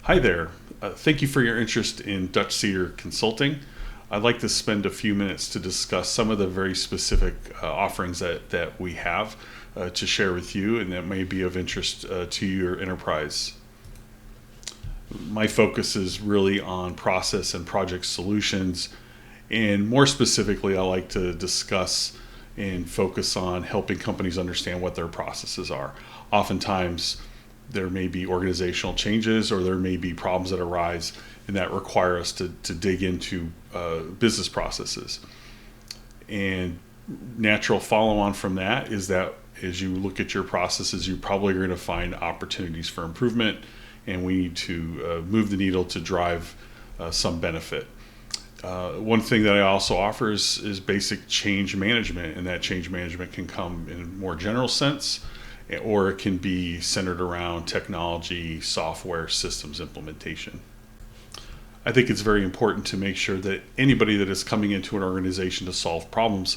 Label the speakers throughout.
Speaker 1: Hi there. Thank you for your interest in Dutch Cedar Consulting. I'd like to spend a few minutes to discuss some of the very specific offerings that we have to share with you and that may be of interest to your enterprise. My focus is really on process and project solutions, and more specifically, I like to discuss and focus on helping companies understand what their processes are. Oftentimes, there may be organizational changes or there may be problems that arise and that require us to dig into business processes. And natural follow-on from that is that as you look at your processes, you probably are going to find opportunities for improvement, and we need to move the needle to drive some benefit. One thing that I also offer is basic change management, and that change management can come in a more general sense, or it can be centered around technology, software, systems implementation. I think it's very important to make sure that anybody that is coming into an organization to solve problems,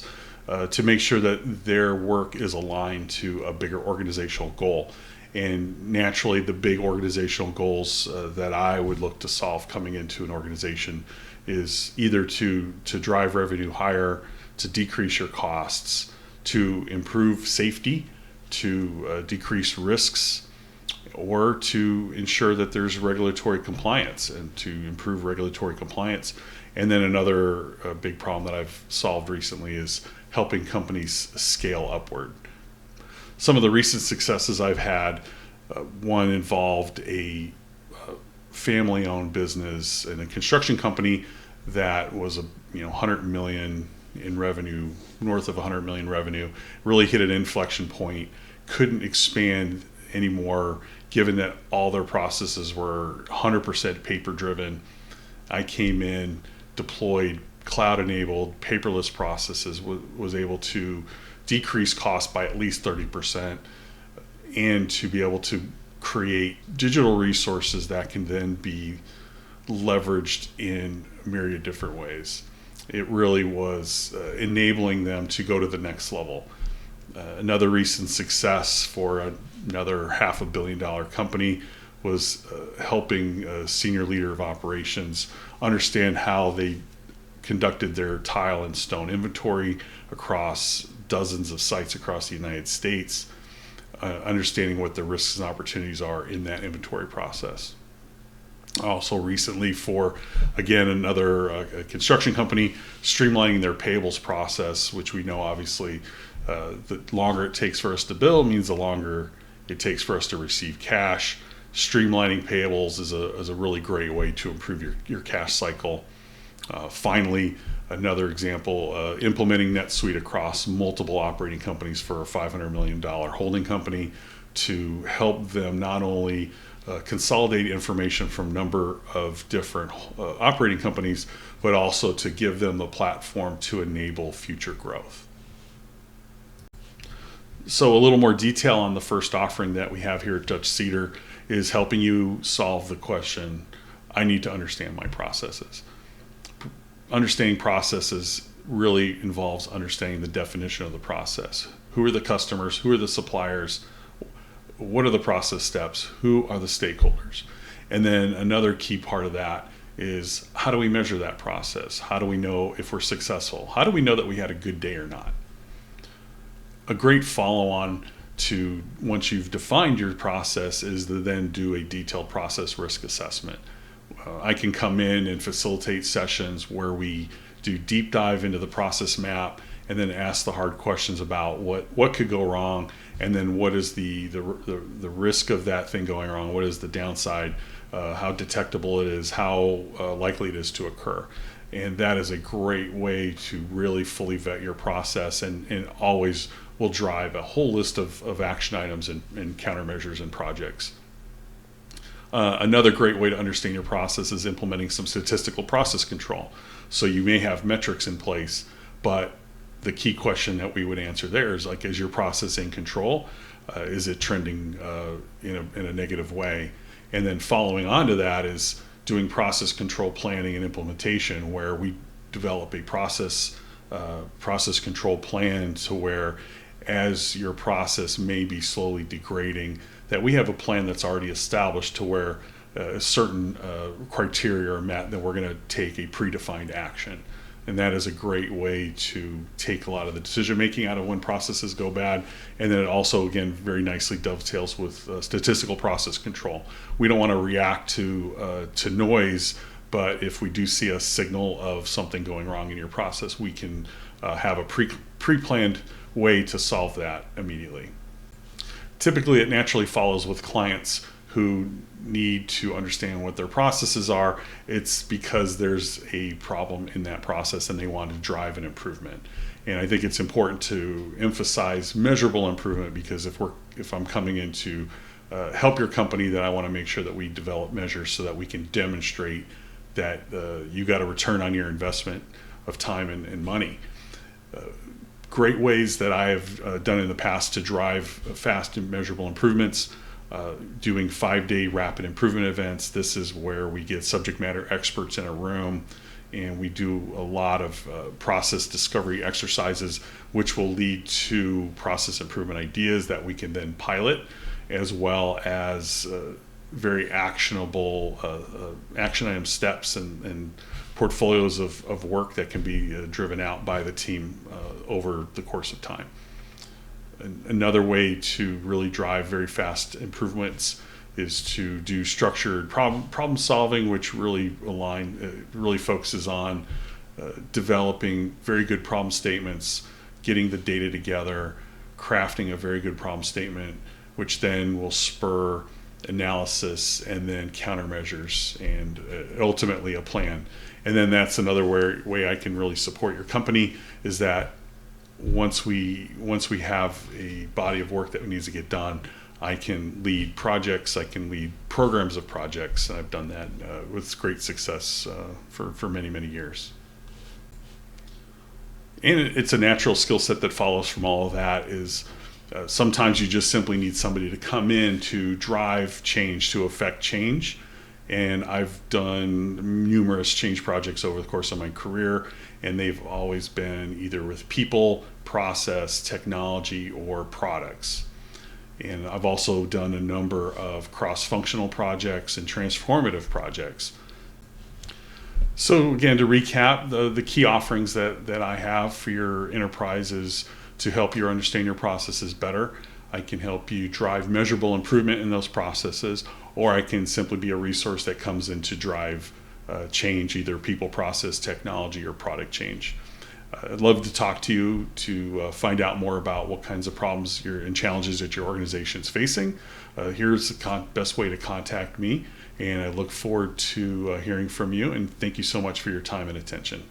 Speaker 1: to make sure that their work is aligned to a bigger organizational goal. And naturally, the big organizational goals that I would look to solve coming into an organization is either to drive revenue higher, to decrease your costs, to improve safety, to decrease risks, or to ensure that there's regulatory compliance and to improve regulatory compliance. And then another big problem that I've solved recently is helping companies scale upward. Some of the recent successes I've had, one involved a family-owned business and a construction company that was 100 million in revenue, north of 100 million revenue, really hit an inflection point, couldn't expand anymore given that all their processes were 100% paper driven. I came in, deployed cloud-enabled paperless processes, was able to decrease costs by at least 30%, and to be able to create digital resources that can then be leveraged in a myriad of different ways. It really was enabling them to go to the next level. Another recent success for another $500 million company was helping a senior leader of operations understand how they conducted their tile and stone inventory across dozens of sites across the United States, understanding what the risks and opportunities are in that inventory process. Also recently for, again, another construction company, streamlining their payables process, which we know obviously the longer it takes for us to bill means the longer it takes for us to receive cash. Streamlining payables is a really great way to improve your cash cycle. Finally, another example, implementing NetSuite across multiple operating companies for a $500 million holding company to help them not only consolidate information from a number of different operating companies, but also to give them the platform to enable future growth. So a little more detail on the first offering that we have here at Dutch Cedar is helping you solve the question, I need to understand my processes. Understanding processes really involves understanding the definition of the process. Who are the customers? Who are the suppliers? What are the process steps? Who are the stakeholders? And then another key part of that is, how do we measure that process? How do we know if we're successful? How do we know that we had a good day or not? A great follow-on to, once you've defined your process, is to then do a detailed process risk assessment. I can come in and facilitate sessions where we do deep dive into the process map and then ask the hard questions about what could go wrong, and then what is the risk of that thing going wrong, what is the downside, how detectable it is, how likely it is to occur. And that is a great way to really fully vet your process, and always will drive a whole list of action items and countermeasures and projects. Another great way to understand your process is implementing some statistical process control. So you may have metrics in place, but the key question that we would answer there is, like, is your process in control? Is it trending in a negative way? And then following on to that is doing process control planning and implementation, where we develop a process control plan to where, as your process may be slowly degrading, that we have a plan that's already established to where certain criteria are met, then we're going to take a predefined action. And that is a great way to take a lot of the decision making out of when processes go bad. And then it also, again, very nicely dovetails with statistical process control. We don't want to react to noise, but if we do see a signal of something going wrong in your process, we can have a pre-planned way to solve that immediately. Typically, it naturally follows with clients who need to understand what their processes are. It's because there's a problem in that process and they want to drive an improvement. And I think it's important to emphasize measurable improvement, because if I'm coming in to help your company, then I want to make sure that we develop measures so that we can demonstrate that you got a return on your investment of time and money. Great ways that I have done in the past to drive fast and measurable improvements. Doing 5-day rapid improvement events. This is where we get subject matter experts in a room and we do a lot of process discovery exercises, which will lead to process improvement ideas that we can then pilot, as well as very actionable action item steps and portfolios of work that can be driven out by the team over the course of time. Another way to really drive very fast improvements is to do structured problem solving, which really focuses on developing very good problem statements, getting the data together, crafting a very good problem statement, which then will spur analysis and then countermeasures and ultimately a plan. And then that's another way I can really support your company, is that once we have a body of work that needs to get done, I can lead projects, I can lead programs of projects, and I've done that with great success for many, many years. And it's a natural skill set that follows from all of that is sometimes you just simply need somebody to come in to drive change, to affect change. And I've done numerous change projects over the course of my career, and they've always been either with people, process, technology, or products. And I've also done a number of cross-functional projects and transformative projects. So again, to recap, the key offerings that I have for your enterprise is to help you understand your processes better. I can help you drive measurable improvement in those processes, or I can simply be a resource that comes in to drive change, either people, process, technology, or product change. I'd love to talk to you to find out more about what kinds of problems and challenges that your organization is facing. Here's the best way to contact me, and I look forward to hearing from you, and thank you so much for your time and attention.